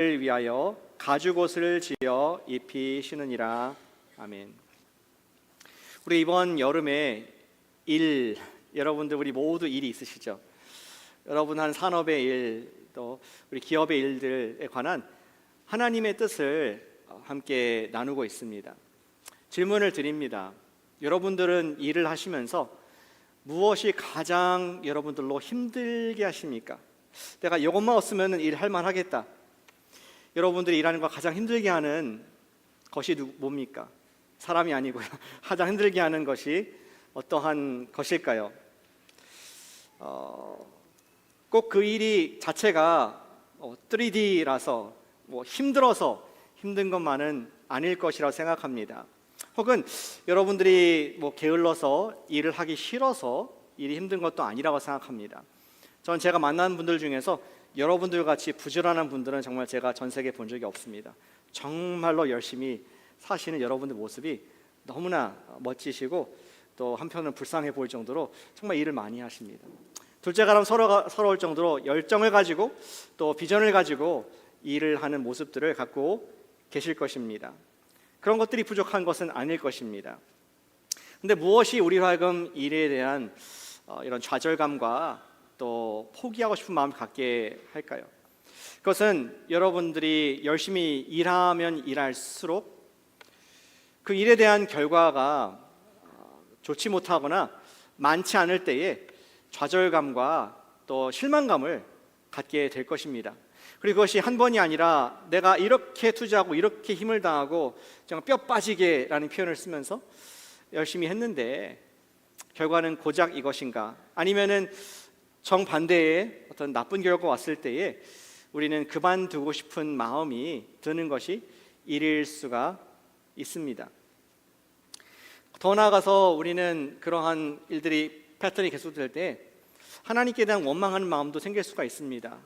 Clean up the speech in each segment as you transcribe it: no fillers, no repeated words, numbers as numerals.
위하여 가죽옷을 지어 입히시느니라. 아멘. 우리 이번 여름에 여러분들 우리 모두 일이 있으시죠? 여러분 한 산업의 일, 또 우리 기업의 일들에 관한 하나님의 뜻을 함께 나누고 있습니다. 질문을 드립니다. 여러분들은 일을 하시면서 무엇이 가장 여러분들로 힘들게 하십니까? 내가 이것만 없으면 일할 만하겠다. 여러분들이 일하는 거 가장 힘들게 하는 것이 뭡니까? 사람이 아니고요. 가장 힘들게 하는 것이 어떠한 것일까요? 꼭 그 일이 자체가 3D라서 힘들어서 힘든 것만은 아닐 것이라고 생각합니다. 혹은 여러분들이 게을러서 일을 하기 싫어서 일이 힘든 것도 아니라고 생각합니다. 전 제가 만난 분들 중에서 여러분들 같이 부지런한 분들은 정말 제가 전 세계에 본 적이 없습니다. 정말로 열심히 사시는 여러분들 모습이 너무나 멋지시고 또 한편은 불쌍해 보일 정도로 정말 일을 많이 하십니다. 둘째가랑 서러울 정도로 열정을 가지고 또 비전을 가지고 일을 하는 모습들을 갖고 계실 것입니다. 그런 것들이 부족한 것은 아닐 것입니다. 근데 무엇이 우리로 하여금 일에 대한 이런 좌절감과 또 포기하고 싶은 마음을 갖게 할까요? 그것은 여러분들이 열심히 일하면 일할수록 그 일에 대한 결과가 좋지 못하거나 많지 않을 때에 좌절감과 또 실망감을 갖게 될 것입니다. 그리고 그것이 한 번이 아니라 내가 이렇게 투자하고 이렇게 힘을 다하고 정말 뼈 빠지게라는 표현을 쓰면서 열심히 했는데 결과는 고작 이것인가? 아니면은 정반대의 어떤 나쁜 결과가 왔을 때에 우리는 그만두고 싶은 마음이 드는 것이 일일 수가 있습니다. 더 나아가서 우리는 그러한 일들이 패턴이 계속될 때 하나님께 대한 원망하는 마음도 생길 수가 있습니다.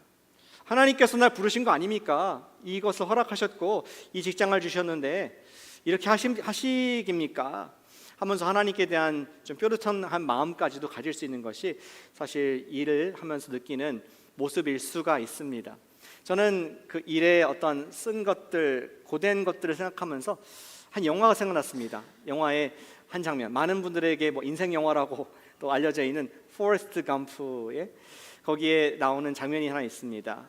하나님께서 날 부르신 거 아닙니까? 이것을 허락하셨고 이 직장을 주셨는데 이렇게 하시깁니까? 하면서 하나님께 대한 좀 뾰루통한 마음까지도 가질 수 있는 것이 사실 일을 하면서 느끼는 모습일 수가 있습니다. 저는 그 일의 어떤 쓴 것들, 고된 것들을 생각하면서 한 영화가 생각났습니다. 영화의 한 장면, 많은 분들에게 인생 영화라고 또 알려져 있는 포레스트 검프의 거기에 나오는 장면이 하나 있습니다.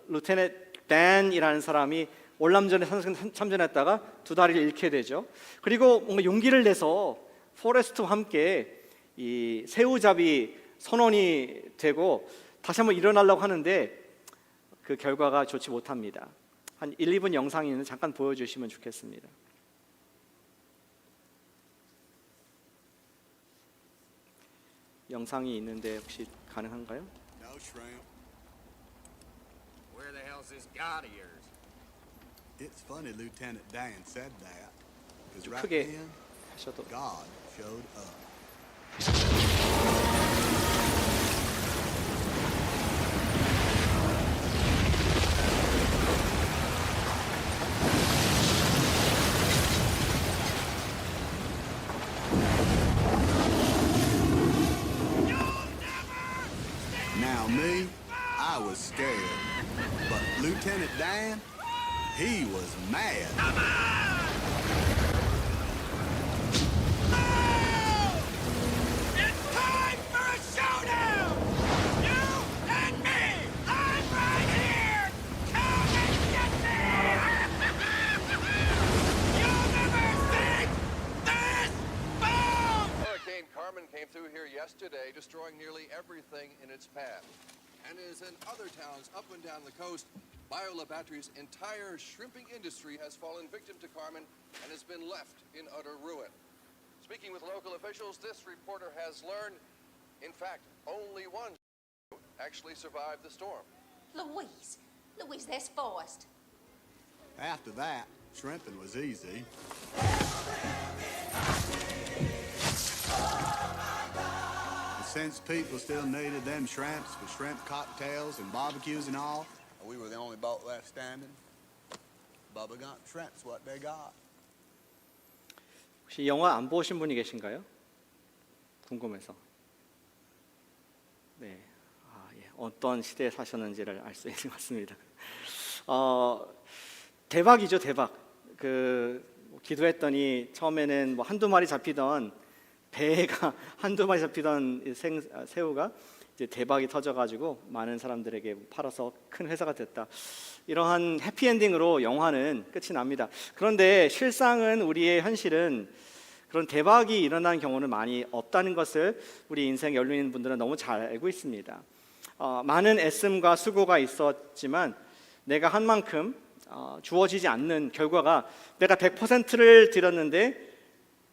루테넌트 댄이라는 사람이 월남전에 참전했다가 두 다리를 잃게 되죠. 그리고 뭔가 용기를 내서 포레스트와 함께 이 새우잡이 선원이 되고 다시 한번 일어나려고 하는데 그 결과가 좋지 못합니다. 한 1, 2분 영상이 있는데 잠깐 보여주시면 좋겠습니다. 영상이 있는데 혹시 가능한가요? No shrimp. Where the hell's this god of yours? It's funny Lieutenant Dan said that. Because 좀 right 크게 then, 하셔도. God showed up. Now me, I was scared. But Lieutenant Dan, he was mad. It's time for a showdown! You and me! I'm right here! Come and get me! You'll never sink this boat! Hurricane Carmen came through here yesterday, destroying nearly everything in its path. And as in other towns up and down the coast, Biola Battery's entire shrimping industry has fallen victim to Carmen and has been left in utter ruin. Speaking with local officials, this reporter has learned, in fact, only one actually survived the storm. Louise, that's forced. After that, shrimping was easy. But since people still needed them shrimps for shrimp cocktails and barbecues and all, and we were the only boat left standing, Bubba got shrimps what they got. 혹시 영화 안 보신 분이 계신가요? 궁금해서. 네, 어떤 시대에 사셨는지를 알 수 있는 것 같습니다. 대박이죠, 대박. 기도했더니 처음에는 뭐 한두 마리 잡히던 배가 한두 마리 잡히던 새우가 이제 대박이 터져가지고 많은 사람들에게 팔아서 큰 회사가 됐다. 이러한 해피엔딩으로 영화는 끝이 납니다. 그런데 실상은 우리의 현실은 그런 대박이 일어나는 경우는 많이 없다는 것을 우리 인생 연륜인 분들은 너무 잘 알고 있습니다. 많은 애씀과 수고가 있었지만 내가 한 만큼 주어지지 않는 결과가 내가 100%를 들였는데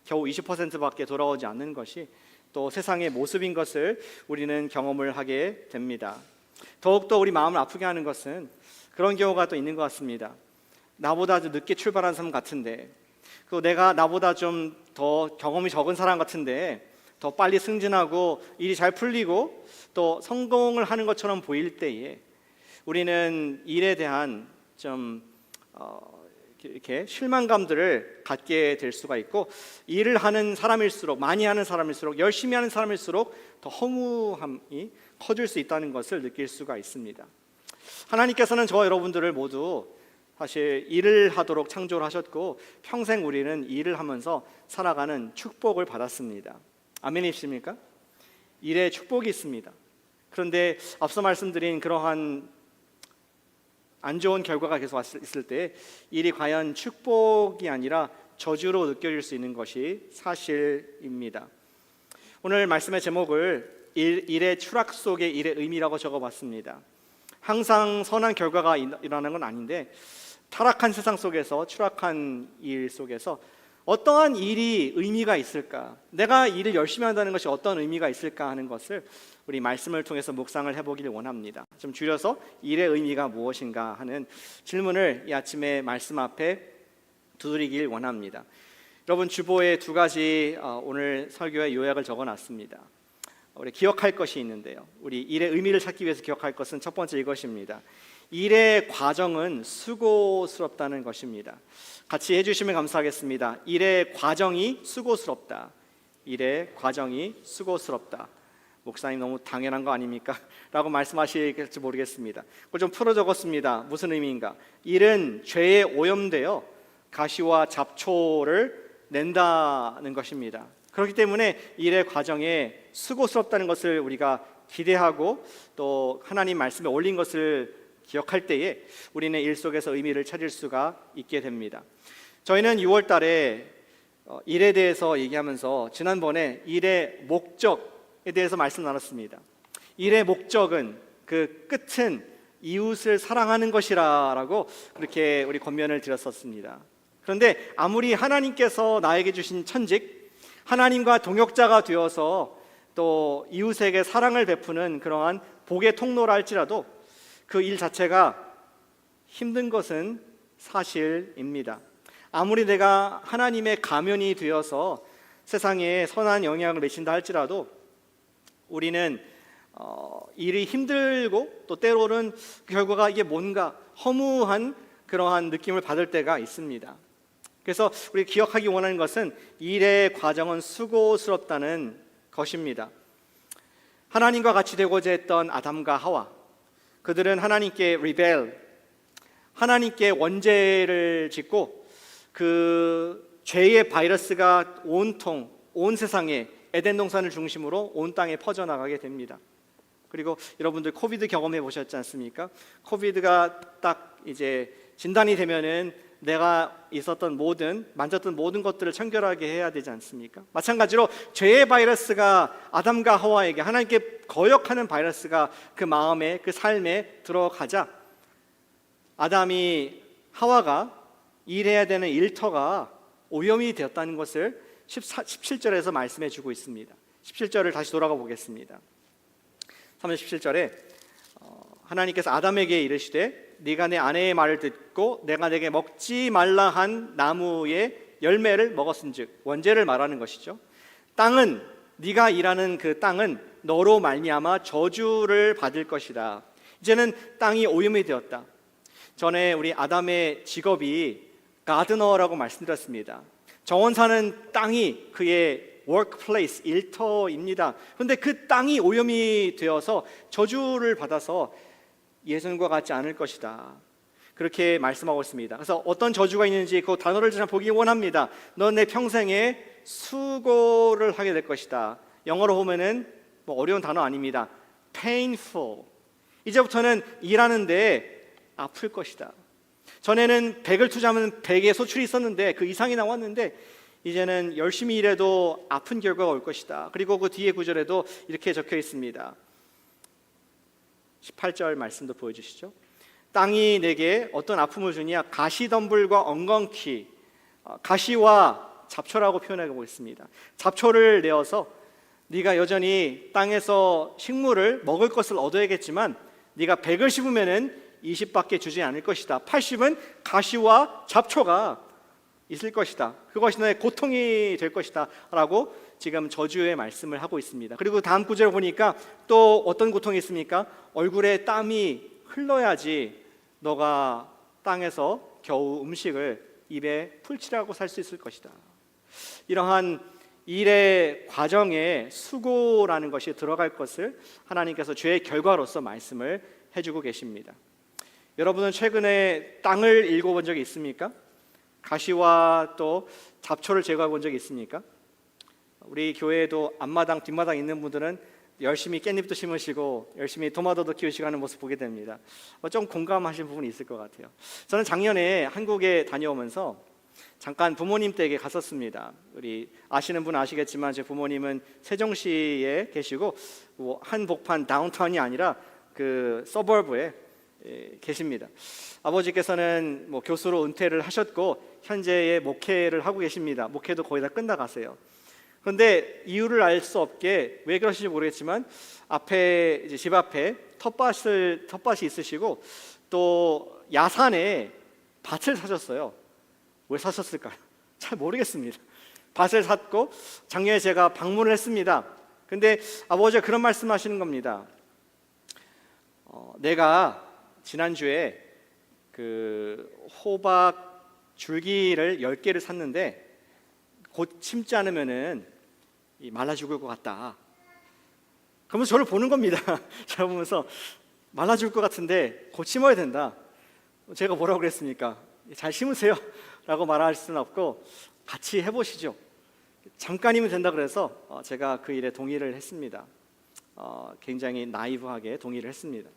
겨우 20%밖에 돌아오지 않는 것이 또 세상의 모습인 것을 우리는 경험을 하게 됩니다. 더욱더 우리 마음을 아프게 하는 것은 그런 경우가 또 있는 것 같습니다. 나보다 좀 늦게 출발한 사람 같은데, 또 내가 나보다 좀 더 경험이 적은 사람 같은데 더 빨리 승진하고 일이 잘 풀리고 또 성공을 하는 것처럼 보일 때에 우리는 일에 대한 좀 이렇게 실망감들을 갖게 될 수가 있고, 일을 하는 사람일수록, 많이 하는 사람일수록, 열심히 하는 사람일수록 더 허무함이 커질 수 있다는 것을 느낄 수가 있습니다. 하나님께서는 저와 여러분들을 모두 사실 일을 하도록 창조를 하셨고 평생 우리는 일을 하면서 살아가는 축복을 받았습니다. 아멘이십니까? 일에 축복이 있습니다. 그런데 앞서 말씀드린 그러한 안 좋은 결과가 계속 있을 때 일이 과연 축복이 아니라 저주로 느껴질 수 있는 것이 사실입니다. 오늘 말씀의 제목을 일의 추락 속의 일의 의미라고 적어봤습니다. 항상 선한 결과가 일어나는 건 아닌데 타락한 세상 속에서, 추락한 일 속에서 어떠한 일이 의미가 있을까, 내가 일을 열심히 한다는 것이 어떤 의미가 있을까 하는 것을 우리 말씀을 통해서 묵상을 해보기를 원합니다. 좀 줄여서 일의 의미가 무엇인가 하는 질문을 이 아침에 말씀 앞에 두드리길 원합니다. 여러분, 주보에 두 가지 오늘 설교의 요약을 적어놨습니다. 우리 기억할 것이 있는데요, 우리 일의 의미를 찾기 위해서 기억할 것은 첫 번째 이것입니다. 일의 과정은 수고스럽다는 것입니다. 같이 해주시면 감사하겠습니다. 일의 과정이 수고스럽다. 일의 과정이 수고스럽다. 목사님 너무 당연한 거 아닙니까? 라고 말씀하실지 모르겠습니다. 그걸 좀 풀어 적었습니다. 무슨 의미인가? 일은 죄에 오염되어 가시와 잡초를 낸다는 것입니다. 그렇기 때문에 일의 과정에 수고스럽다는 것을 우리가 기대하고 또 하나님 말씀에 올린 것을 기억할 때에 우리는 일 속에서 의미를 찾을 수가 있게 됩니다. 저희는 6월 달에 일에 대해서 얘기하면서 지난번에 일의 목적에 대해서 말씀 나눴습니다. 일의 목적은, 그 끝은 이웃을 사랑하는 것이라고 그렇게 우리 권면을 드렸었습니다. 그런데 아무리 하나님께서 나에게 주신 천직, 하나님과 동역자가 되어서 또 이웃에게 사랑을 베푸는 그러한 복의 통로라 할지라도 그 일 자체가 힘든 것은 사실입니다. 아무리 내가 하나님의 가면이 되어서 세상에 선한 영향을 미친다 할지라도 우리는 일이 힘들고 또 때로는 그 결과가 이게 뭔가 허무한 그러한 느낌을 받을 때가 있습니다. 그래서 우리 기억하기 원하는 것은 일의 과정은 수고스럽다는 것입니다. 하나님과 같이 되고자 했던 아담과 하와, 그들은 하나님께 하나님께 원죄를 짓고 그 죄의 바이러스가 온통 온 세상에 에덴 동산을 중심으로 온 땅에 퍼져나가게 됩니다. 그리고 여러분들 코비드 경험해 보셨지 않습니까? 코비드가 딱 이제 진단이 되면은 내가 만졌던 모든 것들을 청결하게 해야 되지 않습니까? 마찬가지로 죄의 바이러스가 아담과 하와에게, 하나님께 거역하는 바이러스가 그 마음에, 그 삶에 들어가자 하와가 일해야 되는 일터가 오염이 되었다는 것을 17절에서 말씀해 주고 있습니다. 17절을 다시 돌아가 보겠습니다. 17절에 하나님께서 아담에게 이르시되 네가 내 아내의 말을 듣고 내가 내게 먹지 말라 한 나무의 열매를 먹었은즉, 원죄를 말하는 것이죠. 땅은, 네가 일하는 그 땅은 너로 말미암아 저주를 받을 것이다. 이제는 땅이 오염이 되었다. 전에 우리 아담의 직업이 가드너라고 말씀드렸습니다. 정원 사는 땅이 그의 워크플레이스, 일터입니다. 그런데 그 땅이 오염이 되어서 저주를 받아서 예전과 같지 않을 것이다. 그렇게 말씀하고 있습니다. 그래서 어떤 저주가 있는지 그 단어를 좀 보기 원합니다. 넌 내 평생에 수고를 하게 될 것이다. 영어로 보면은 뭐 어려운 단어 아닙니다. painful. 이제부터는 일하는데 아플 것이다. 전에는 100을 투자하면 100의 소출이 있었는데 그 이상이 나왔는데 이제는 열심히 일해도 아픈 결과가 올 것이다. 그리고 그 뒤에 구절에도 이렇게 적혀 있습니다. 18절 말씀도 보여주시죠. 땅이 내게 어떤 아픔을 주냐? 가시덤불과 엉겅퀴, 가시와 잡초라고 표현하고 있습니다. 잡초를 내어서 네가 여전히 땅에서 식물을 먹을 것을 얻어야겠지만 네가 100을 심으면은 20밖에 주지 않을 것이다. 80은 가시와 잡초가 있을 것이다. 그것이 너의 고통이 될 것이다 라고 지금 저주의 말씀을 하고 있습니다. 그리고 다음 구절을 보니까 또 어떤 고통이 있습니까? 얼굴에 땀이 흘러야지 너가 땅에서 겨우 음식을 입에 풀칠하고 살 수 있을 것이다. 이러한 일의 과정에 수고라는 것이 들어갈 것을 하나님께서 죄의 결과로서 말씀을 해주고 계십니다. 여러분은 최근에 땅을 읽어본 적이 있습니까? 가시와 또 잡초를 제거해 본 적이 있습니까? 우리 교회에도 앞마당 뒷마당 있는 분들은 열심히 깻잎도 심으시고 열심히 토마토도 키우시고 하는 모습 보게 됩니다. 좀 공감하신 부분이 있을 것 같아요. 저는 작년에 한국에 다녀오면서 잠깐 부모님 댁에 갔었습니다. 우리 아시는 분 아시겠지만 제 부모님은 세종시에 계시고 한복판 다운타운이 아니라 그 서버브에 계십니다. 아버지께서는 뭐 교수로 은퇴를 하셨고 현재의 목회를 하고 계십니다. 목회도 거의 다 끝나가세요. 그런데 이유를 알 수 없게 왜 그러신지 모르겠지만 앞에 이제 집 앞에 텃밭이 있으시고 또 야산에 밭을 사셨어요. 왜 사셨을까요? 잘 모르겠습니다. 밭을 샀고 작년에 제가 방문을 했습니다. 근데 아버지가 그런 말씀하시는 겁니다. 내가 지난주에 그 호박 줄기를 10개를 샀는데 곧 심지 않으면은 말라 죽을 것 같다. 그러면서 저를 보는 겁니다. 제가 보면서 말라 죽을 것 같은데 곧 심어야 된다. 제가 뭐라고 그랬습니까? 잘 심으세요 라고 말할 수는 없고 같이 해보시죠. 잠깐이면 된다 그래서 제가 그 일에 동의를 했습니다. 굉장히 나이브하게 동의를 했습니다.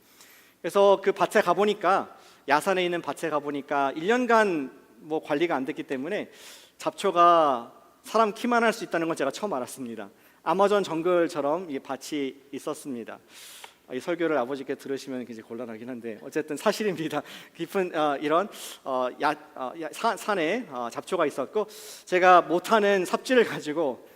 그래서 그 밭에 가보니까 야산에 있는 밭에 가보니까 1년간 뭐 관리가 안 됐기 때문에 잡초가 사람 키만 할 수 있다는 건 제가 처음 알았습니다. 아마존 정글처럼 이 밭이 있었습니다. 이 설교를 아버지께 들으시면 굉장히 곤란하긴 한데 어쨌든 사실입니다. 깊은 이런 산에 잡초가 있었고 제가 못하는 삽질을 가지고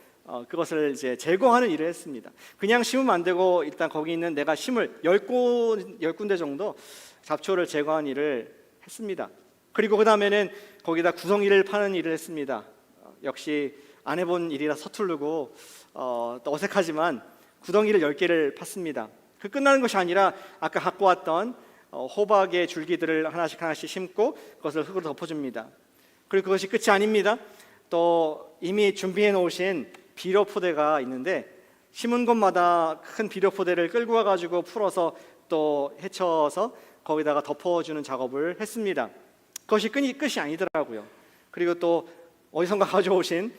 그것을 이제 제거하는 일을 했습니다. 그냥 심으면 안 되고 일단 거기 있는 내가 심을 10군데 정도 잡초를 제거한 일을 했습니다. 그리고 그 다음에는 거기다 구덩이를 파는 일을 했습니다. 역시 안 해본 일이라 서투르고 또 어색하지만 구덩이를 10개를 팠습니다. 그 끝나는 것이 아니라 아까 갖고 왔던 호박의 줄기들을 하나씩 심고 그것을 흙으로 덮어줍니다. 그리고 그것이 끝이 아닙니다. 또 이미 준비해 놓으신 비료 포대가 있는데 심은 곳마다 큰 비료 포대를 끌고 와가지고 풀어서 또 헤쳐서 거기다가 덮어주는 작업을 했습니다. 그것이 끝이 아니더라고요. 그리고 또 어디선가 가져오신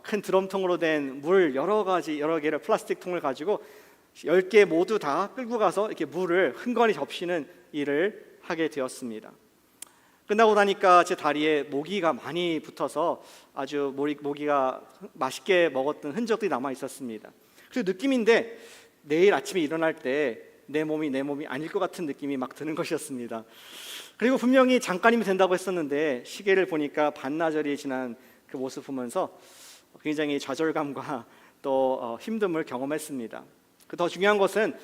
큰 드럼통으로 된 물 여러 개를 플라스틱 통을 가지고 10개 모두 다 끌고 가서 이렇게 물을 흥건히 접시는 일을 하게 되었습니다. 끝나고 나니까 제 다리에 모기가 많이 붙어서 아주 모기가 맛있게 먹었던 흔적들이 남아 있었습니다. 그리고 느낌인데 내일 아침에 일어날 때 내 몸이 아닐 것 같은 느낌이 막 드는 것이었습니다. 그리고 분명히 잠깐이면 된다고 했었는데 시계를 보니까 반나절이 지난 그 모습 보면서 굉장히 좌절감과 또 힘듦을 경험했습니다. 더 중요한 것은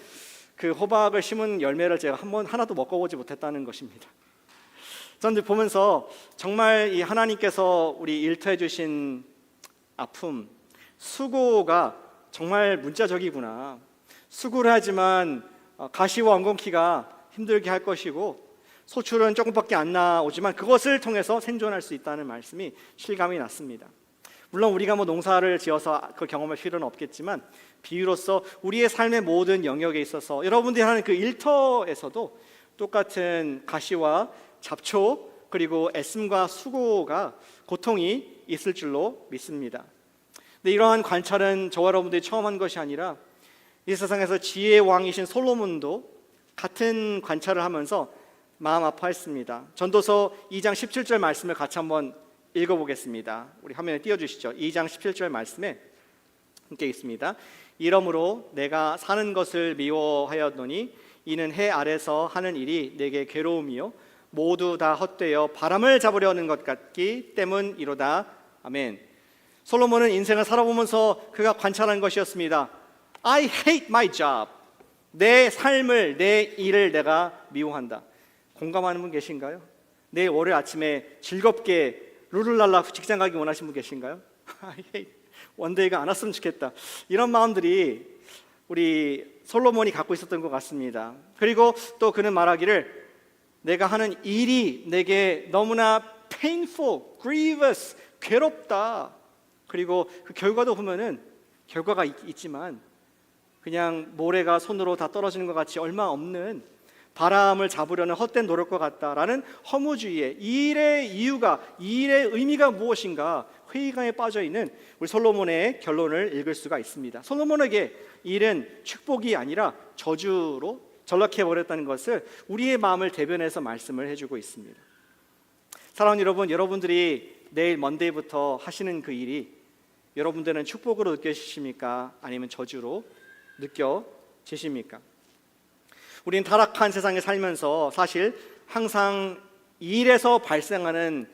그 호박을 심은 열매를 제가 하나도 먹어보지 못했다는 것입니다. 저는 보면서 정말 이 하나님께서 우리 일터해 주신 아픔, 수고가 정말 문자적이구나. 수고를 하지만 가시와 엉겅퀴가 힘들게 할 것이고 소출은 조금밖에 안 나오지만 그것을 통해서 생존할 수 있다는 말씀이 실감이 났습니다. 물론 우리가 뭐 농사를 지어서 그 경험할 필요는 없겠지만 비유로서 우리의 삶의 모든 영역에 있어서 여러분들이 하는 그 일터에서도 똑같은 가시와 잡초 그리고 애씀과 수고가 고통이 있을 줄로 믿습니다. 근데 이러한 관찰은 저와 여러분들이 처음 한 것이 아니라 이 세상에서 지혜의 왕이신 솔로몬도 같은 관찰을 하면서 마음 아파했습니다. 전도서 2장 17절 말씀을 같이 한번 읽어보겠습니다. 우리 화면에 띄워주시죠. 2장 17절 말씀에 함께 있습니다. 이러므로 내가 사는 것을 미워하였노니 이는 해 아래서 하는 일이 내게 괴로움이요 모두 다 헛되어 바람을 잡으려는 것 같기 때문이로다. 아멘. 솔로몬은 인생을 살아보면서 그가 관찰한 것이었습니다. I hate my job. 내 삶을, 내 일을 내가 미워한다. 공감하는 분 계신가요? 내일 월요일 아침에 즐겁게 룰루랄라 직장 가기 원하시는 분 계신가요? I hate 원데이가 안 왔으면 좋겠다. 이런 마음들이 우리 솔로몬이 갖고 있었던 것 같습니다. 그리고 또 그는 말하기를 내가 하는 일이 내게 너무나 painful, grievous, 괴롭다. 그리고 그 결과도 보면은 결과가 있지만 그냥 모래가 손으로 다 떨어지는 것 같이 얼마 없는 바람을 잡으려는 헛된 노력과 같다라는 허무주의에 이 일의 이유가, 이 일의 의미가 무엇인가 회의감에 빠져 있는 우리 솔로몬의 결론을 읽을 수가 있습니다. 솔로몬에게 이 일은 축복이 아니라 저주로 전락해 버렸다는 것을 우리의 마음을 대변해서 말씀을 해주고 있습니다. 사랑하는 여러분, 여러분들이 내일 먼데이부터 하시는 그 일이 여러분들은 축복으로 느껴지십니까? 아니면 저주로 느껴지십니까? 우리는 타락한 세상에 살면서 사실 항상 일에서 발생하는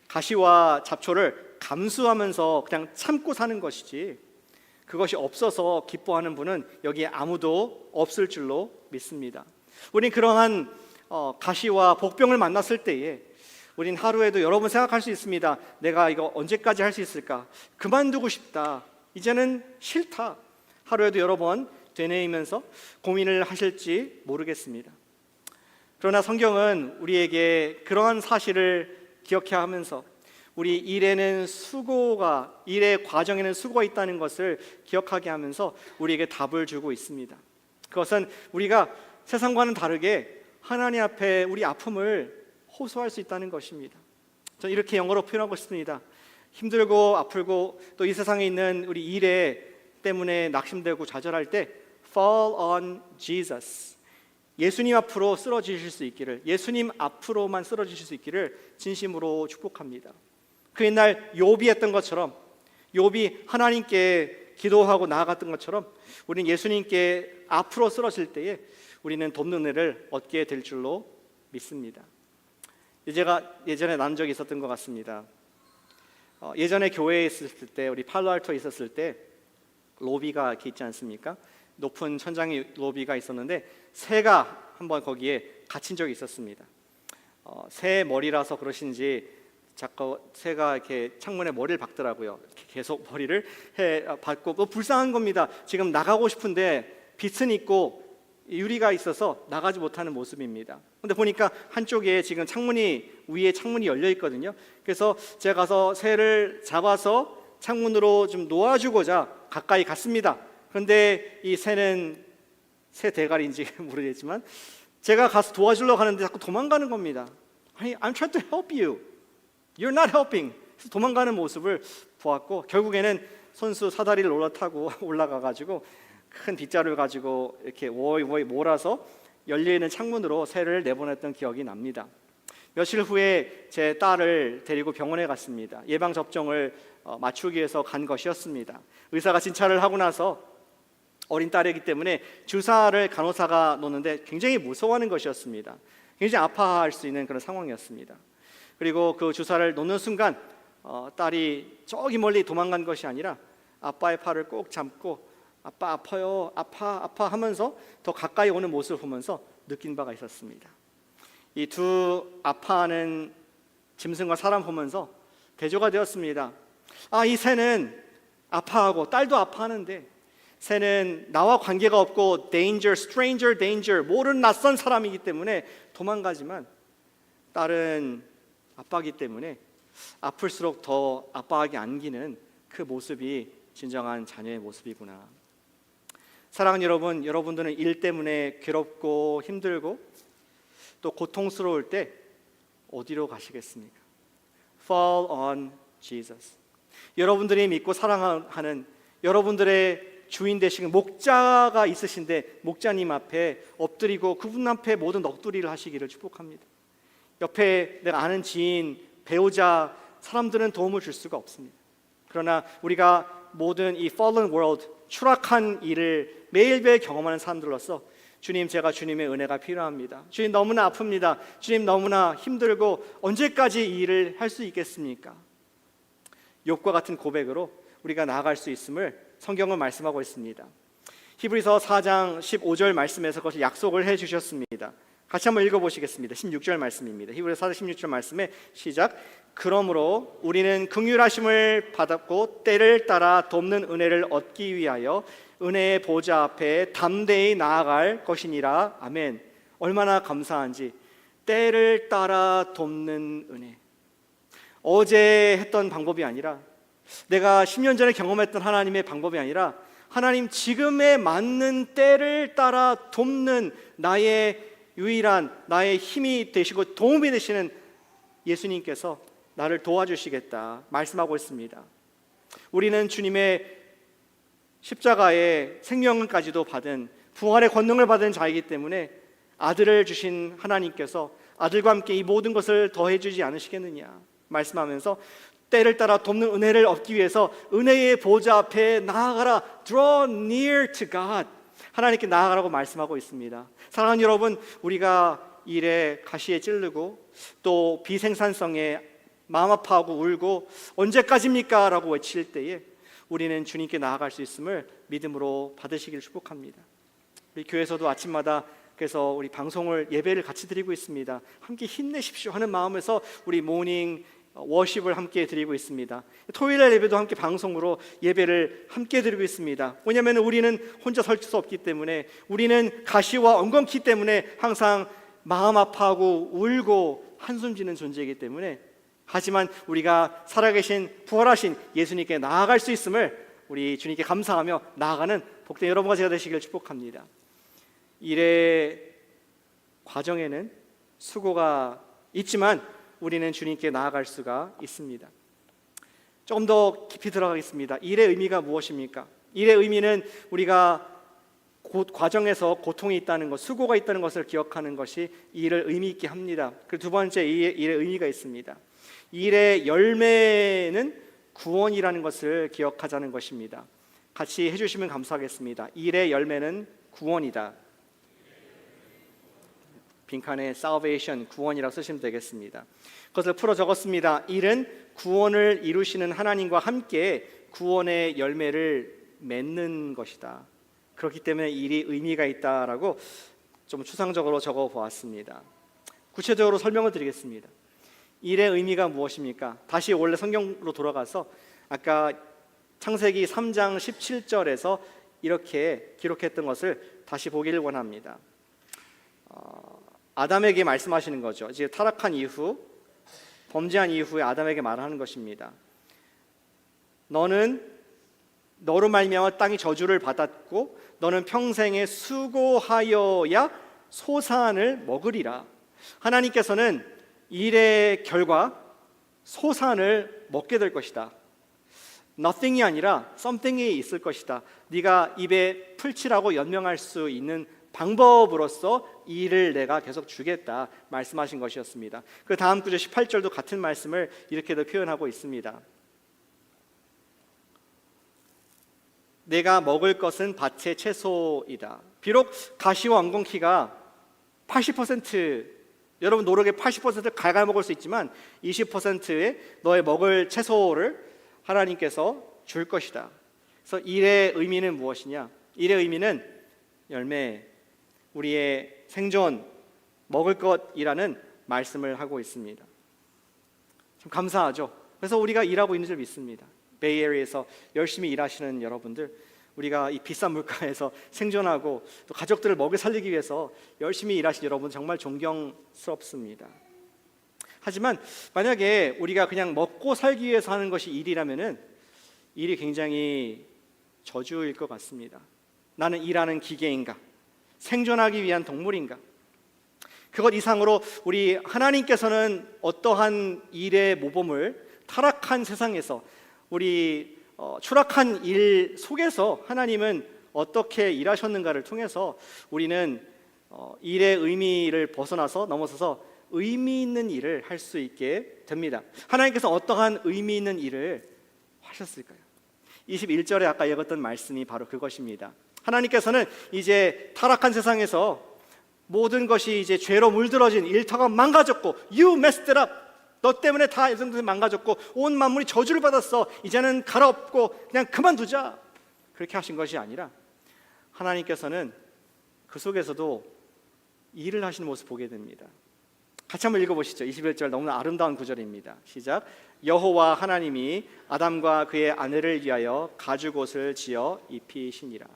가시와 잡초를 감수하면서 그냥 참고 사는 것이지 그것이 없어서 기뻐하는 분은 여기에 아무도 없을 줄로 믿습니다. 우린 그러한 가시와 복병을 만났을 때에 우린 하루에도 여러 번 생각할 수 있습니다. 내가 이거 언제까지 할 수 있을까? 그만두고 싶다. 이제는 싫다. 하루에도 여러 번 되뇌이면서 고민을 하실지 모르겠습니다. 그러나 성경은 우리에게 그러한 사실을 기억해야 하면서 우리 일의 과정에는 수고가 있다는 것을 기억하게 하면서 우리에게 답을 주고 있습니다. 그것은 우리가 세상과는 다르게 하나님 앞에 우리 아픔을 호소할 수 있다는 것입니다. 저는 이렇게 영어로 표현하고 싶습니다. 힘들고 아프고 또 이 세상에 있는 우리 일에 때문에 낙심되고 좌절할 때 Fall on Jesus. 예수님 앞으로 쓰러지실 수 있기를, 예수님 앞으로만 쓰러지실 수 있기를 진심으로 축복합니다. 그 옛날 욥이 했던 것처럼, 욥이 하나님께 기도하고 나아갔던 것처럼 우리는 예수님께 앞으로 쓰러질 때에 우리는 돕는 은혜를 얻게 될 줄로 믿습니다. 제가 예전에 나눈 적이 있었던 것 같습니다. 예전에 교회에 있을 때, 우리 팔로알토에 있었을 때 로비가 이렇게 있지 않습니까? 높은 천장에 로비가 있었는데 새가 한번 거기에 갇힌 적이 있었습니다. 새 머리라서 그러신지 자꾸 새가 이렇게 창문에 머리를 박더라고요. 이렇게 계속 머리를 박고 불쌍한 겁니다. 지금 나가고 싶은데 빛은 있고 유리가 있어서 나가지 못하는 모습입니다. 근데 보니까 한쪽에 지금 위에 창문이 열려 있거든요. 그래서 제가 가서 새를 잡아서 창문으로 좀 놓아주고자 가까이 갔습니다. 그런데 이 새는 새 대가리인지 모르겠지만 제가 가서 도와주려고 하는데 자꾸 도망가는 겁니다. 아니, I'm trying to help you. You're not helping. 그래서 도망가는 모습을 보았고 결국에는 손수 사다리를 올라타고 올라가가지고 큰 빗자루를 가지고 이렇게 워이 몰아서 열려있는 창문으로 새를 내보냈던 기억이 납니다. 며칠 후에 제 딸을 데리고 병원에 갔습니다. 예방접종을 맞추기 위해서 간 것이었습니다. 의사가 진찰을 하고 나서 어린 딸이기 때문에 주사를 간호사가 놓는데 굉장히 무서워하는 것이었습니다. 굉장히 아파할 수 있는 그런 상황이었습니다. 그리고 그 주사를 놓는 순간 딸이 저기 멀리 도망간 것이 아니라 아빠의 팔을 꼭 잡고 아빠 아파요, 아파 하면서 더 가까이 오는 모습을 보면서 느낀 바가 있었습니다. 이 두 아파하는 짐승과 사람 보면서 대조가 되었습니다. 이 새는 아파하고 딸도 아파하는데 새는 나와 관계가 없고 danger, stranger danger, 모르는 낯선 사람이기 때문에 도망가지만 딸은 아빠이기 때문에 아플수록 더 아빠에게 안기는 그 모습이 진정한 자녀의 모습이구나. 사랑하는 여러분, 여러분들은 일 때문에 괴롭고 힘들고 또 고통스러울 때 어디로 가시겠습니까? Fall on Jesus. 여러분들이 믿고 사랑하는 여러분들의 주인 되시는 목자가 있으신데 목자님 앞에 엎드리고 그분 앞에 모든 넋두리를 하시기를 축복합니다. 옆에 내가 아는 지인, 배우자, 사람들은 도움을 줄 수가 없습니다. 그러나 우리가 모든 이 fallen world, 추락한 일을 매일매일 경험하는 사람들로서 주님, 제가 주님의 은혜가 필요합니다. 주님, 너무나 아픕니다. 주님, 너무나 힘들고 언제까지 이 일을 할 수 있겠습니까? 욥과 같은 고백으로 우리가 나아갈 수 있음을 성경은 말씀하고 있습니다. 히브리서 4장 15절 말씀에서 그것을 약속을 해주셨습니다. 같이 한번 읽어보시겠습니다. 16절 말씀입니다. 히브리서 4장 16절 말씀에 시작. 그러므로 우리는 긍휼하심을 받았고 때를 따라 돕는 은혜를 얻기 위하여 은혜의 보좌 앞에 담대히 나아갈 것이니라. 아멘. 얼마나 감사한지. 때를 따라 돕는 은혜. 어제 했던 방법이 아니라, 내가 10년 전에 경험했던 하나님의 방법이 아니라, 하나님 지금에 맞는 때를 따라 돕는 나의 유일한, 나의 힘이 되시고 도움이 되시는 예수님께서 나를 도와주시겠다 말씀하고 있습니다. 우리는 주님의 십자가의 생명까지도 받은, 부활의 권능을 받은 자이기 때문에 아들을 주신 하나님께서 아들과 함께 이 모든 것을 더해 주지 않으시겠느냐 말씀하면서 때를 따라 돕는 은혜를 얻기 위해서 은혜의 보좌 앞에 나아가라. Draw near to God. 하나님께 나아가라고 말씀하고 있습니다. 사랑하는 여러분, 우리가 일에 가시에 찌르고 또 비생산성에 마음 아파하고 울고 언제까지입니까? 라고 외칠 때에 우리는 주님께 나아갈 수 있음을 믿음으로 받으시길 축복합니다. 우리 교회에서도 아침마다 그래서 우리 방송을, 예배를 같이 드리고 있습니다. 함께 힘내십시오 하는 마음에서 우리 모닝 워십을 함께 드리고 있습니다. 토요일 예배도 함께 방송으로 예배를 함께 드리고 있습니다. 왜냐하면 우리는 혼자 설 수 없기 때문에, 우리는 가시와 엉겅퀴 때문에 항상 마음 아파하고 울고 한숨 지는 존재이기 때문에, 하지만 우리가 살아계신 부활하신 예수님께 나아갈 수 있음을 우리 주님께 감사하며 나아가는 복된 여러분과 제가 되시길 축복합니다. 일의 과정에는 수고가 있지만 우리는 주님께 나아갈 수가 있습니다. 조금 더 깊이 들어가겠습니다. 일의 의미가 무엇입니까? 일의 의미는 우리가 과정에서 고통이 있다는 것, 수고가 있다는 것을 기억하는 것이 일을 의미 있게 합니다. 그리고 두 번째, 일의 의미가 있습니다. 일의 열매는 구원이라는 것을 기억하자는 것입니다. 같이 해주시면 감사하겠습니다. 일의 열매는 구원이다. 빈칸에 salvation, 구원이라고 쓰시면 되겠습니다. 그것을 풀어 적었습니다. 일은 구원을 이루시는 하나님과 함께 구원의 열매를 맺는 것이다. 그렇기 때문에 일이 의미가 있다라고 좀 추상적으로 적어 보았습니다. 구체적으로 설명을 드리겠습니다. 일의 의미가 무엇입니까? 다시 원래 성경으로 돌아가서 아까 창세기 3장 17절에서 이렇게 기록했던 것을 다시 보기를 원합니다. 아담에게 말씀하시는 거죠. 이제 타락한 이후, 범죄한 이후에 아담에게 말하는 것입니다. 너는 너로 말미암아 땅이 저주를 받았고 너는 평생에 수고하여야 소산을 먹으리라. 하나님께서는 일의 결과 소산을 먹게 될 것이다. nothing이 아니라 something이 있을 것이다. 네가 입에 풀칠하고 연명할 수 있는 방법으로서 이 일을 내가 계속 주겠다 말씀하신 것이었습니다. 그 다음 구절 18절도 같은 말씀을 이렇게도 표현하고 있습니다. 내가 먹을 것은 밭의 채소이다. 비록 가시와 엉겅퀴가 80%, 여러분 노력의 80%를 갉아먹을 수 있지만 20%의 너의 먹을 채소를 하나님께서 줄 것이다. 그래서 일의 의미는 무엇이냐? 일의 의미는 열매, 우리의 생존, 먹을 것이라는 말씀을 하고 있습니다. 참 감사하죠. 그래서 우리가 일하고 있는 줄 믿습니다. 베이에리에서 열심히 일하시는 여러분들, 우리가 이 비싼 물가에서 생존하고 또 가족들을 먹여 살리기 위해서 열심히 일하신 여러분 정말 존경스럽습니다. 하지만 만약에 우리가 그냥 먹고 살기 위해서 하는 것이 일이라면은 일이 굉장히 저주일 것 같습니다. 나는 일하는 기계인가? 생존하기 위한 동물인가? 그것 이상으로 우리 하나님께서는 어떠한 일의 모범을 타락한 세상에서 우리 추락한 일 속에서 하나님은 어떻게 일하셨는가를 통해서 우리는 일의 의미를 벗어나서 넘어서서 의미 있는 일을 할 수 있게 됩니다. 하나님께서 어떠한 의미 있는 일을 하셨을까요? 21절에 아까 읽었던 말씀이 바로 그것입니다. 하나님께서는 이제 타락한 세상에서 모든 것이 이제 죄로 물들어진 일터가 망가졌고 You messed it up. 너 때문에 다 이 정도 망가졌고 온 만물이 저주를 받았어. 이제는 갈아엎고 그냥 그만두자. 그렇게 하신 것이 아니라 하나님께서는 그 속에서도 일을 하시는 모습을 보게 됩니다. 같이 한번 읽어보시죠. 21절 너무나 아름다운 구절입니다. 시작. 여호와 하나님이 아담과 그의 아내를 위하여 가죽옷을 지어 입히시니라.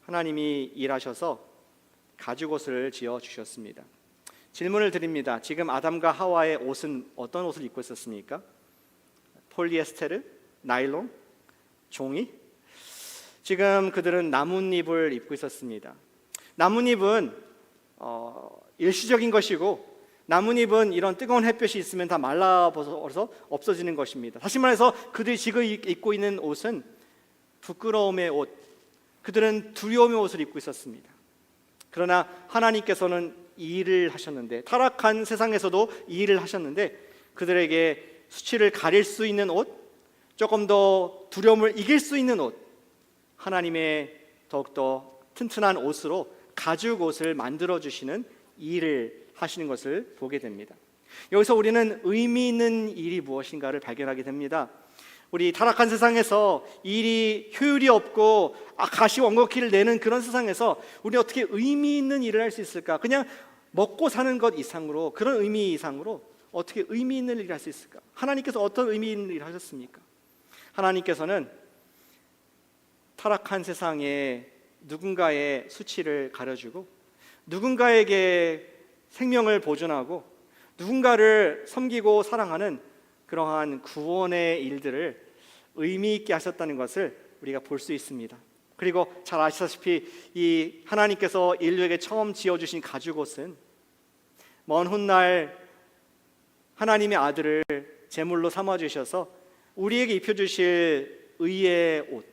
하나님이 일하셔서 가죽옷을 지어 주셨습니다. 질문을 드립니다. 지금 아담과 하와의 옷은 어떤 옷을 입고 있었습니까? 폴리에스테르? 나일론? 종이? 지금 그들은 나뭇잎을 입고 있었습니다. 나뭇잎은 일시적인 것이고 나뭇잎은 이런 뜨거운 햇볕이 있으면 다 말라버려서 없어지는 것입니다. 다시 말해서 그들이 지금 입고 있는 옷은 부끄러움의 옷, 그들은 두려움의 옷을 입고 있었습니다. 그러나 하나님께서는 이 일을 하셨는데, 타락한 세상에서도 이 일을 하셨는데 그들에게 수치를 가릴 수 있는 옷, 조금 더 두려움을 이길 수 있는 옷, 하나님의 더욱더 튼튼한 옷으로 가죽 옷을 만들어 주시는 일을 하시는 것을 보게 됩니다. 여기서 우리는 의미 있는 일이 무엇인가를 발견하게 됩니다. 우리 타락한 세상에서 일이 효율이 없고 가시원거키를 내는 그런 세상에서 우리 어떻게 의미 있는 일을 할 수 있을까? 그냥 먹고 사는 것 이상으로, 그런 의미 이상으로 어떻게 의미 있는 일을 할 수 있을까? 하나님께서 어떤 의미 있는 일을 하셨습니까? 하나님께서는 타락한 세상에 누군가의 수치를 가려주고 누군가에게 생명을 보존하고 누군가를 섬기고 사랑하는 그러한 구원의 일들을 의미 있게 하셨다는 것을 우리가 볼 수 있습니다. 그리고 잘 아시다시피 이 하나님께서 인류에게 처음 지어주신 가죽옷은 먼 훗날 하나님의 아들을 제물로 삼아주셔서 우리에게 입혀주실 의의 옷,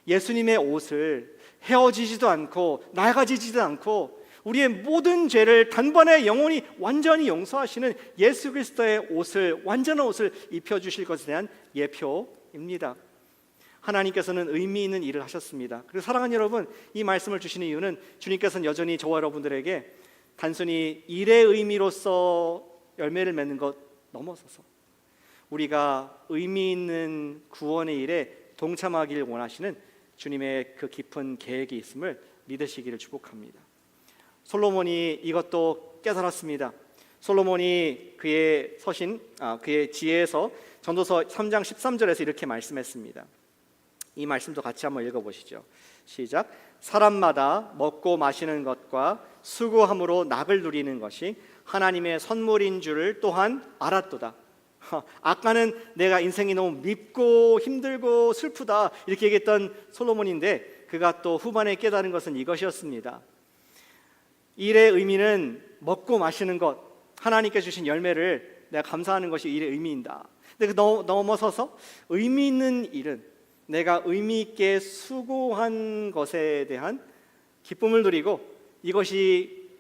예수님의 옷을 헤어지지도 않고 낡아지지도 않고 우리의 모든 죄를 단번에 영원히 완전히 용서하시는 예수 그리스도의 옷을, 완전한 옷을 입혀주실 것에 대한 예표입니다. 하나님께서는 의미 있는 일을 하셨습니다. 그리고 사랑하는 여러분, 이 말씀을 주시는 이유는 주님께서는 여전히 저와 여러분들에게 단순히 일의 의미로서 열매를 맺는 것 넘어서서 우리가 의미 있는 구원의 일에 동참하기를 원하시는 주님의 그 깊은 계획이 있음을 믿으시기를 축복합니다. 솔로몬이 이것도 깨달았습니다. 솔로몬이 그의 그의 지혜에서 전도서 3장 13절에서 이렇게 말씀했습니다. 이 말씀도 같이 한번 읽어보시죠. 시작. 사람마다 먹고 마시는 것과 수고함으로 낙을 누리는 것이 하나님의 선물인 줄을 또한 알았도다. 아까는 내가 인생이 너무 밉고 힘들고 슬프다 이렇게 얘기했던 솔로몬인데 그가 또 후반에 깨달은 것은 이것이었습니다. 일의 의미는 먹고 마시는 것, 하나님께 주신 열매를 내가 감사하는 것이 일의 의미인다. 근데 그 넘어서서 의미 있는 일은 내가 의미 있게 수고한 것에 대한 기쁨을 누리고 이것이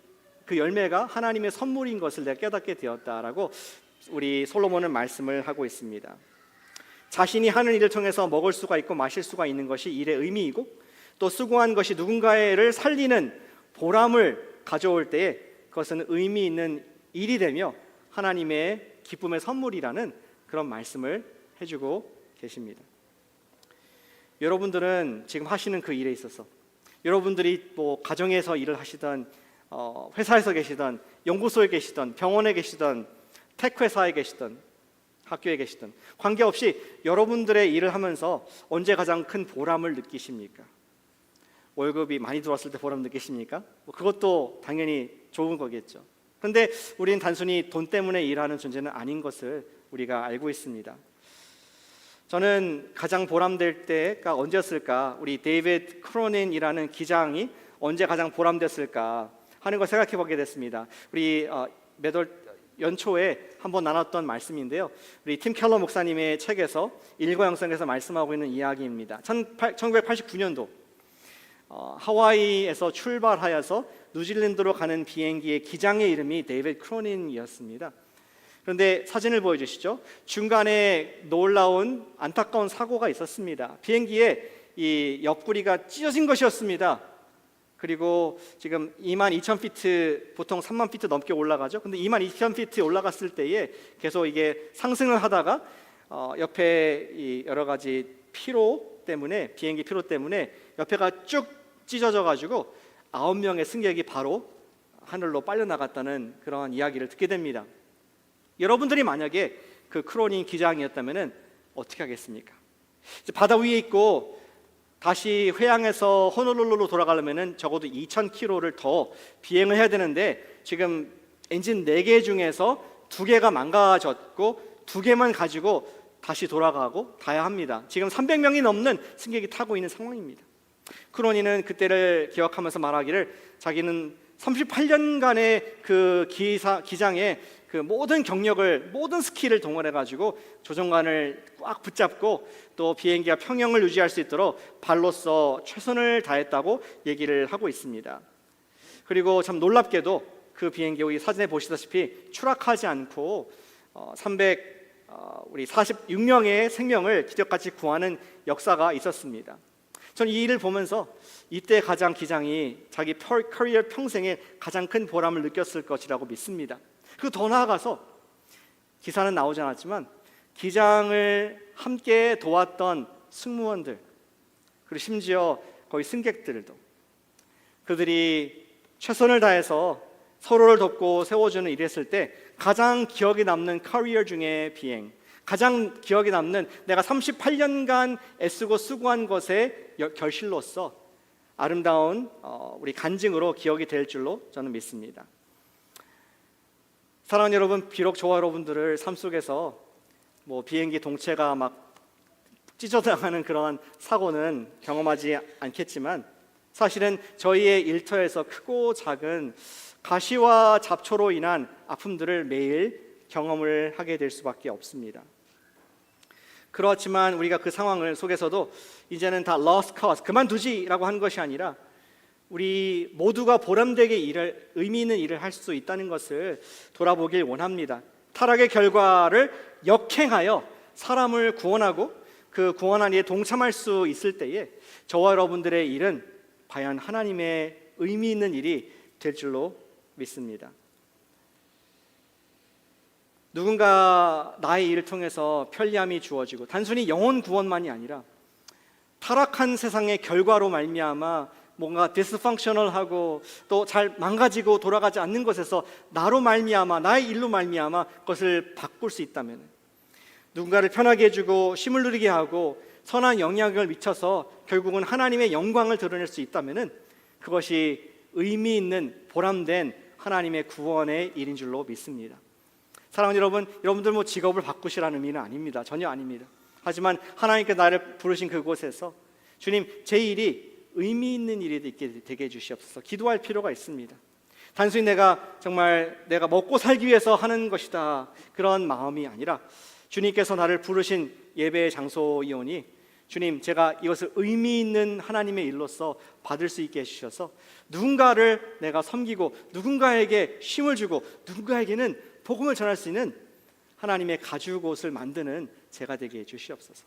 그 열매가 하나님의 선물인 것을 내가 깨닫게 되었다라고 우리 솔로몬은 말씀을 하고 있습니다. 자신이 하는 일을 통해서 먹을 수가 있고 마실 수가 있는 것이 일의 의미이고 또 수고한 것이 누군가를 살리는 보람을 가져올 때에 그것은 의미 있는 일이 되며 하나님의 기쁨의 선물이라는 그런 말씀을 해주고 계십니다. 여러분들은 지금 하시는 그 일에 있어서 여러분들이 뭐 가정에서 일을 하시던 회사에서 계시던 연구소에 계시던 병원에 계시던 택회사에 계시던 학교에 계시던 관계없이 여러분들의 일을 하면서 언제 가장 큰 보람을 느끼십니까? 월급이 많이 들어왔을 때 보람 느끼십니까? 그것도 당연히 좋은 거겠죠. 그런데 우리는 단순히 돈 때문에 일하는 존재는 아닌 것을 우리가 알고 있습니다. 저는 가장 보람될 때가 언제였을까? 우리 데이비드 크로닌이라는 기장이 언제 가장 보람됐을까? 하는 걸 생각해 보게 됐습니다. 우리 매달 연초에 한번 나눴던 말씀인데요. 우리 팀 켈러 목사님의 책에서 일과 영성에서 말씀하고 있는 이야기입니다. 1989년도 하와이에서 출발하여서 뉴질랜드로 가는 비행기의 기장의 이름이 데이비드 크로닌이었습니다. 그런데 사진을 보여주시죠. 중간에 놀라운 안타까운 사고가 있었습니다. 비행기에 이 옆구리가 찢어진 것이었습니다. 그리고 지금 22,000피트, 보통 30,000피트 넘게 올라가죠. 근데 22,000피트 올라갔을 때에 계속 이게 상승을 하다가 옆에 이 여러 가지 비행기 피로 때문에 옆에가 쭉 찢어져 가지고 9명의 승객이 바로 하늘로 빨려 나갔다는 그런 이야기를 듣게 됩니다. 여러분들이 만약에 그 크로닌 기장이었다면 어떻게 하겠습니까? 바다 위에 있고 다시 회항해서 호놀룰루로 돌아가려면 적어도 2,000km를 더 비행을 해야 되는데 지금 엔진 4개 중에서 2개가 망가졌고 2개만 가지고 다시 돌아가고 가야 합니다. 지금 300명이 넘는 승객이 타고 있는 상황입니다. 크로니는 그때를 기억하면서 말하기를 자기는 38년간의 그 기장의 그 모든 경력을, 모든 스킬을 동원해가지고 조종관을 꽉 붙잡고 또 비행기가 평형을 유지할 수 있도록 발로서 최선을 다했다고 얘기를 하고 있습니다. 그리고 참 놀랍게도 그 비행기 여기 사진에 보시다시피 추락하지 않고 우리 46명의 생명을 기적같이 구하는 역사가 있었습니다. 저는 이 일을 보면서 이때 가장 기장이 자기 커리어 평생에 가장 큰 보람을 느꼈을 것이라고 믿습니다. 그리고 더 나아가서 기사는 나오지 않았지만 기장을 함께 도왔던 승무원들, 그리고 심지어 거의 승객들도 그들이 최선을 다해서 서로를 돕고 세워주는 일을 했을 때 가장 기억에 남는 커리어 중에 비행, 가장 기억에 남는 내가 38년간 애쓰고 수고한 것의 결실로서 아름다운 우리 간증으로 기억이 될 줄로 저는 믿습니다. 사랑하는 여러분, 비록 저와 여러분들을 삶 속에서 비행기 동체가 막 찢어나가는 그런 사고는 경험하지 않겠지만 사실은 저희의 일터에서 크고 작은 가시와 잡초로 인한 아픔들을 매일 경험을 하게 될 수밖에 없습니다. 그렇지만 우리가 그 상황을 속에서도 이제는 다 lost cause, 그만두지라고 한 것이 아니라 우리 모두가 보람되게 의미 있는 일을 할 수 있다는 것을 돌아보길 원합니다. 타락의 결과를 역행하여 사람을 구원하고 그 구원한 일에 동참할 수 있을 때에 저와 여러분들의 일은 과연 하나님의 의미 있는 일이 될 줄로 믿습니다. 누군가 나의 일을 통해서 편리함이 주어지고 단순히 영혼 구원만이 아니라 타락한 세상의 결과로 말미암아 뭔가 디스펑셔널하고 또 잘 망가지고 돌아가지 않는 것에서 나로 말미암아, 나의 일로 말미암아 그것을 바꿀 수 있다면, 누군가를 편하게 해주고 쉼을 누리게 하고 선한 영향을 미쳐서 결국은 하나님의 영광을 드러낼 수 있다면 그것이 의미 있는 보람된 하나님의 구원의 일인 줄로 믿습니다. 사랑하는 여러분, 여러분들 직업을 바꾸시라는 의미는 아닙니다. 전혀 아닙니다. 하지만 하나님께 나를 부르신 그곳에서 주님, 제 일이 의미 있는 일이 되게 해주시옵소서 기도할 필요가 있습니다. 단순히 내가 정말 내가 먹고 살기 위해서 하는 것이다 그런 마음이 아니라 주님께서 나를 부르신 예배의 장소이오니 주님, 제가 이것을 의미 있는 하나님의 일로서 받을 수 있게 해주셔서 누군가를 내가 섬기고 누군가에게 쉼을 주고 누군가에게는 복음을 전할 수 있는 하나님의 가죽옷을 만드는 제가 되게 해주시옵소서.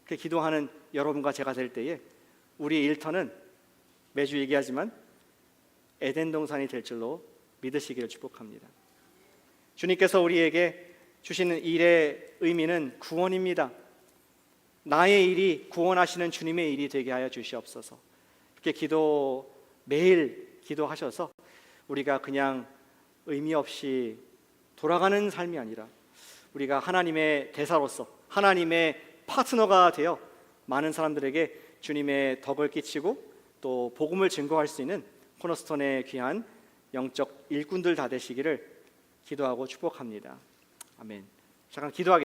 그렇게 기도하는 여러분과 제가 될 때에 우리의 일터는 매주 얘기하지만 에덴 동산이 될 줄로 믿으시기를 축복합니다. 주님께서 우리에게 주시는 일의 의미는 구원입니다. 나의 일이 구원하시는 주님의 일이 되게 하여 주시옵소서. 이렇게 매일 기도하셔서 우리가 그냥 의미 없이 돌아가는 삶이 아니라 우리가 하나님의 대사로서 하나님의 파트너가 되어 많은 사람들에게 주님의 덕을 끼치고 또 복음을 증거할 수 있는 코너스톤의 귀한 영적 일꾼들 다 되시기를 기도하고 축복합니다. 아멘. 잠깐 기도하겠습니다.